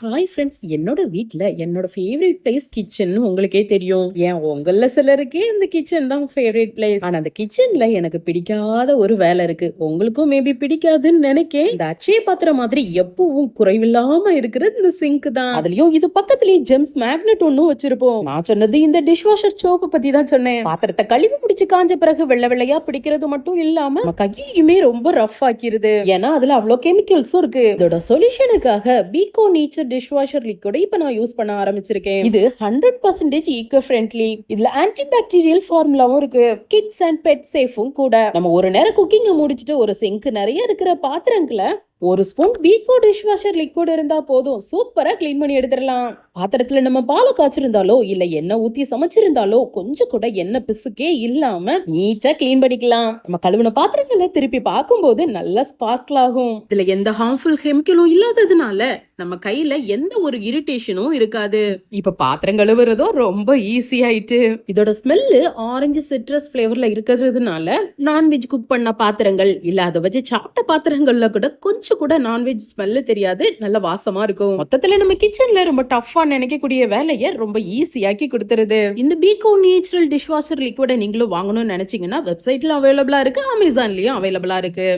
Hi friends, என்னோட வீட்ல என்னோட ஃபேவரட் பிளேஸ் கிச்சன் உங்களுக்கே தெரியும். ஏன் உங்கள சிலருக்கே இந்த கிச்சன் தான் ஃபேவரட் பிளேஸ். ஆனா அந்த கிச்சன்ல எனக்கு பிடிக்காத ஒரு வேலை இருக்கு. உங்களுக்கும் மேபி பிடிக்காதுன்னு நினைக்கேன். இந்த அட்சய பாத்திரம் மாதிரி எப்பவும் குறைவில்லாம இருக்கிறது இந்த சிங்க் தான். அதுலயும் இது பக்கத்துலயே ஜெம்ஸ் மேக்னெட் ஒன்னும் வச்சிருப்போம். நான் சொன்னது இந்த டிஷ் வாஷர் சோப்பு பத்தி தான் சொன்னேன். பாத்திரத்தை கழுவி முடிச்சு காஞ்ச பிறகு வெள்ளை வெள்ளையா பிடிக்கிறது மட்டும் இல்லாம நம்ம கையுமே ரொம்ப ரஃப் ஆக்கிருது. ஏன்னா அதுல அவ்வளவு கெமிக்கல்ஸும் இருக்கு. இதோட சொல்யூஷனுக்காக பீகோ நேச்சர் டிஷ் வாஷர் லிக்விட் இப்ப நான் யூஸ் பண்ண ஆரம்பிச்சிருக்கேன். இது 100% ஈகோ ஃப்ரெண்ட்லி. இதுல ஆன்டி பாக்டீரியல் ஃபார்முலாவும் இருக்கு. கிட்ஸ் அண்ட் பெட் சேஃபும் கூட. நம்ம ஒரு நேரம் குக்கிங் முடிச்சிட்டு ஒரு சிங்க் நிறைய இருக்கிற பாத்திரங்களை ஒரு ஸ்பூன் பீகோ டிஷ் வாஷர் லிக்விட் இருந்தா போதும், சூப்பரா கிளீன் பண்ணி எடுத்துடலாம். பாத்திரத்துல நம்ம பாலை காய்ச்சிருந்தாலோ இல்ல எண்ணெய் ஊத்தி சமைச்சிருந்தாலோ கொஞ்சம் கூட எண்ணெய் பிசுக்கே இல்லாம நீட்டா கிளீன் பண்ணிக்கலாம். நம்ம கழுவுன பாத்திரங்களை திருப்பி பார்க்கும்போது நல்லா ஸ்பார்க்கிள் ஆகும். இதுல எந்த ஹார்ம்ஃபுல் கெமிக்கலும் இல்லாததுனால நம்ம கையில எந்த ஒரு இரிட்டேஷனும் இருக்காது. இப்ப பாத்திரம் கழுவுறதோ ரொம்ப ஈஸி ஆயிட்டு. இதோட ஸ்மெல்லு ஆரஞ்சு சிட்ரஸ் பிளேவர்ல இருக்கிறதுனால நான்வெஜ் குக் பண்ண பாத்திரங்கள் இல்ல அதை வச்சு சாப்பிட்ட பாத்திரங்கள்ல கூட கொஞ்சம் கூட நான்வெஜ் ஸ்மெல்லு தெரியாது, நல்ல வாசமா இருக்கும். மொத்தத்துல நம்ம கிச்சன்ல ரொம்ப டஃபா நினைக்கக்கூடிய வேலையை ரொம்ப ஈஸியாக்கி கொடுத்துருது. இந்த பீகோ நேச்சுரல் டிஷ் வாஷர் லிக்விட நீங்களும் வாங்கணும்னு நினைச்சீங்கன்னா வெப்சைட்ல அவைலபிளா இருக்கு, அமேசான்லயும் அவைலபிளா இருக்கு.